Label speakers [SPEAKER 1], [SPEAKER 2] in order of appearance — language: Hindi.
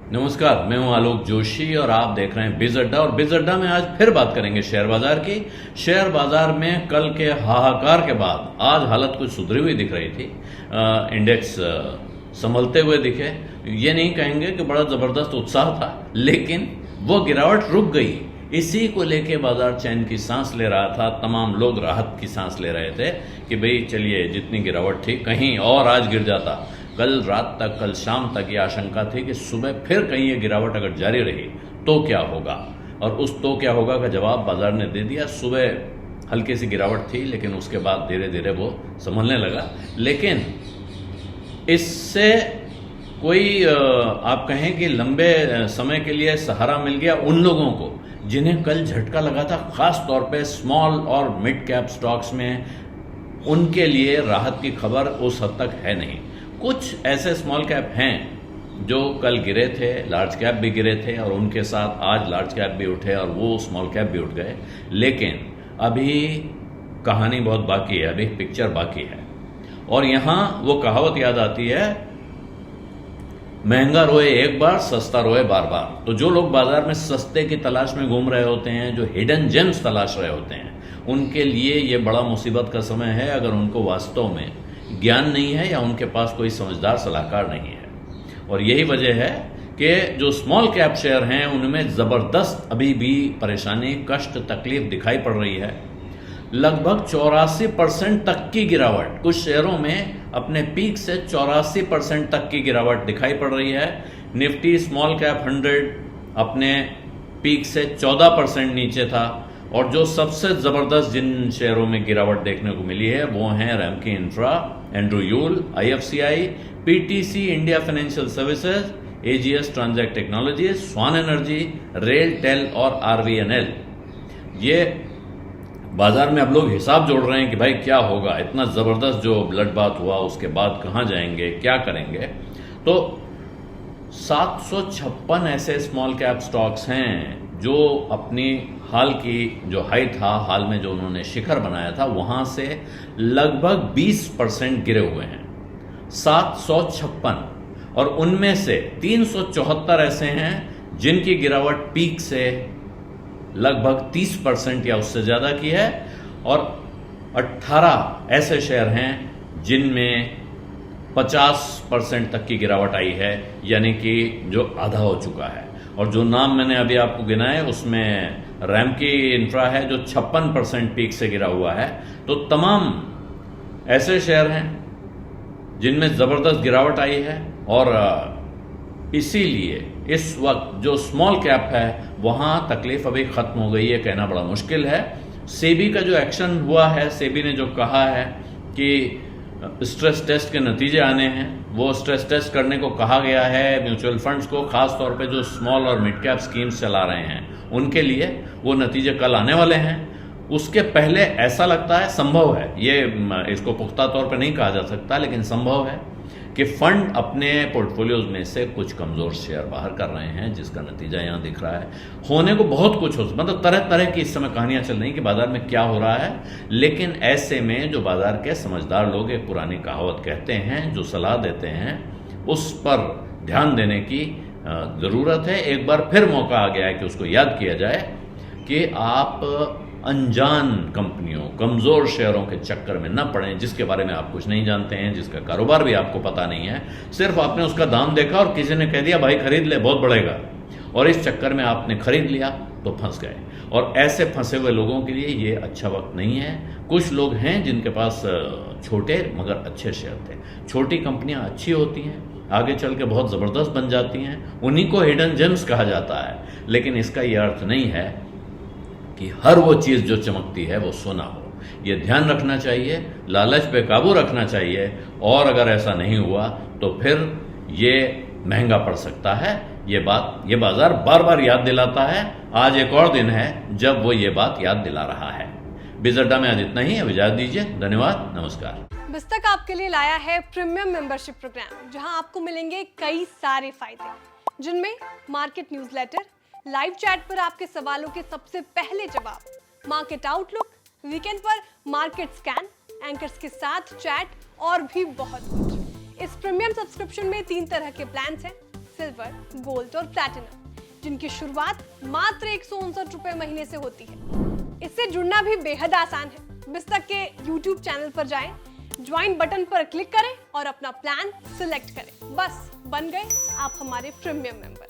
[SPEAKER 1] नमस्कार, मैं हूं आलोक जोशी और आप देख रहे हैं बिज अड्डा। और बिज अड्डा में आज फिर बात करेंगे शेयर बाजार की। शेयर बाजार में कल के हाहाकार के बाद आज हालत कुछ सुधरी हुई दिख रही थी। इंडेक्स संभलते हुए दिखे। ये नहीं कहेंगे कि बड़ा जबरदस्त उत्साह था, लेकिन वो गिरावट रुक गई। इसी को लेके बाजार चैन की सांस ले रहा था। तमाम लोग राहत की सांस ले रहे थे कि भाई चलिए, जितनी गिरावट थी कहीं और आज गिर जाता। कल रात तक, कल शाम तक ये आशंका थी कि सुबह फिर कहीं ये गिरावट अगर जारी रही तो क्या होगा। और उस तो क्या होगा का जवाब बाजार ने दे दिया। सुबह हल्की सी गिरावट थी, लेकिन उसके बाद धीरे धीरे वो संभलने लगा। लेकिन इससे कोई आप कहें कि लंबे समय के लिए सहारा मिल गया उन लोगों को जिन्हें कल झटका लगा था, खास तौर पे स्मॉल और मिड कैप स्टॉक्स में। उनके लिए राहत की खबर उस हद तक है नहीं। कुछ ऐसे स्मॉल कैप हैं जो कल गिरे थे, लार्ज कैप भी गिरे थे, और उनके साथ आज लार्ज कैप भी उठे और वो स्मॉल कैप भी उठ गए। लेकिन अभी कहानी बहुत बाकी है, अभी पिक्चर बाकी है। और यहां वो कहावत याद आती है, महंगा रोए एक बार, सस्ता रोए बार बार। तो जो लोग बाजार में सस्ते की तलाश में घूम रहे होते हैं, जो हिडन जेम्स तलाश रहे होते हैं, उनके लिए ये बड़ा मुसीबत का समय है अगर उनको वास्तव में ज्ञान नहीं है या उनके पास कोई समझदार सलाहकार नहीं है। और यही वजह है कि जो स्मॉल कैप शेयर हैं उनमें जबरदस्त अभी भी परेशानी, कष्ट, तकलीफ दिखाई पड़ रही है। लगभग 84% तक की गिरावट, कुछ शेयरों में अपने पीक से 84% तक की गिरावट दिखाई पड़ रही है। निफ्टी स्मॉल कैप 100 अपने पीक से 14% नीचे था। और जो सबसे जबरदस्त जिन शेयरों में गिरावट देखने को मिली है वो हैं Ramky Infra, Andrew Yule, IFCI, PTC India Financial Services, AGS Transact Technologies, Swan Energy, RailTel और आरवीएनएल। ये बाजार में अब लोग हिसाब जोड़ रहे हैं कि भाई क्या होगा, इतना जबरदस्त जो ब्लड बाथ हुआ उसके बाद कहां जाएंगे, क्या करेंगे। तो 756 ऐसे स्मॉल कैप स्टॉक्स हैं जो अपनी हाल की जो हाई था, हाल में जो उन्होंने शिखर बनाया था, वहां से लगभग 20% गिरे हुए हैं। 756। और उनमें से 374 ऐसे हैं जिनकी गिरावट पीक से लगभग 30% या उससे ज्यादा की है। और 18 ऐसे शेयर हैं जिनमें 50% तक की गिरावट आई है, यानी कि जो आधा हो चुका है। और जो नाम मैंने अभी आपको गिनाए उसमें रैमकी इंफ्रा है जो 56% पीक से गिरा हुआ है। तो तमाम ऐसे शेयर हैं जिनमें जबरदस्त गिरावट आई है। और इसीलिए इस वक्त जो स्मॉल कैप है वहां तकलीफ अभी खत्म हो गई है, कहना बड़ा मुश्किल है। सेबी का जो एक्शन हुआ है, सेबी ने जो कहा है कि स्ट्रेस टेस्ट के नतीजे आने हैं, वो स्ट्रेस टेस्ट करने को कहा गया है म्यूचुअल फंड्स को, खास तौर पे जो स्मॉल और मिड कैप स्कीम्स चला रहे हैं उनके लिए। वो नतीजे कल आने वाले हैं। उसके पहले ऐसा लगता है, संभव है, ये इसको पुख्ता तौर पे नहीं कहा जा सकता, लेकिन संभव है कि फंड अपने पोर्टफोलियोज में से कुछ कमजोर शेयर बाहर कर रहे हैं, जिसका नतीजा यहां दिख रहा है। होने को बहुत कुछ हो, मतलब तरह तरह की इस समय कहानियां चल रही कि बाजार में क्या हो रहा है। लेकिन ऐसे में जो बाजार के समझदार लोग एक पुरानी कहावत कहते हैं, जो सलाह देते हैं, उस पर ध्यान देने की जरूरत है। एक बार फिर मौका आ गया है कि उसको याद किया जाए कि आप अनजान कंपनियों, कमजोर शेयरों के चक्कर में न पड़ें, जिसके बारे में आप कुछ नहीं जानते हैं, जिसका कारोबार भी आपको पता नहीं है। सिर्फ आपने उसका दाम देखा और किसी ने कह दिया भाई खरीद ले, बहुत बढ़ेगा, और इस चक्कर में आपने खरीद लिया तो फंस गए। और ऐसे फंसे हुए लोगों के लिए ये अच्छा वक्त नहीं है। कुछ लोग हैं जिनके पास छोटे मगर अच्छे शेयर थे। छोटी कंपनियां अच्छी होती हैं, आगे चल के बहुत जबरदस्त बन जाती हैं, उन्हीं को हिडन जेम्स कहा जाता है। लेकिन इसका यह अर्थ नहीं है कि हर वो चीज जो चमकती है वो सोना हो। ये ध्यान रखना चाहिए, लालच पे काबू रखना चाहिए। और अगर ऐसा नहीं हुआ तो फिर ये महंगा पड़ सकता है। ये बाजार बार बार याद दिलाता है। आज एक और दिन है जब वो ये बात याद दिला रहा है। बिज अड्डा में आज इतना ही। अब इजाजत दीजिए, धन्यवाद, नमस्कार।
[SPEAKER 2] बिस्तक आपके लिए लाया है प्रीमियम मेंबरशिप प्रोग्राम, जहां आपको मिलेंगे कई सारे फायदे, जिनमें मार्केट न्यूज़लेटर, लाइव चैट पर आपके सवालों के सबसे पहले जवाब, मार्केट आउटलुक, वीकेंड पर मार्केट स्कैन, एंकर्स के साथ चैट और भी बहुत कुछ। इस प्रीमियम सब्सक्रिप्शन में 3 तरह के प्लान्स हैं। सिल्वर, गोल्ड और प्लैटिनम, जिनकी शुरुआत मात्र 159 रुपए महीने से होती है। इससे जुड़ना भी बेहद आसान है। बिस्तक के YouTube चैनल पर जाएं, ज्वाइन बटन पर क्लिक करें और अपना प्लान सिलेक्ट करें। बस बन गए आप हमारे प्रीमियम मेंबर।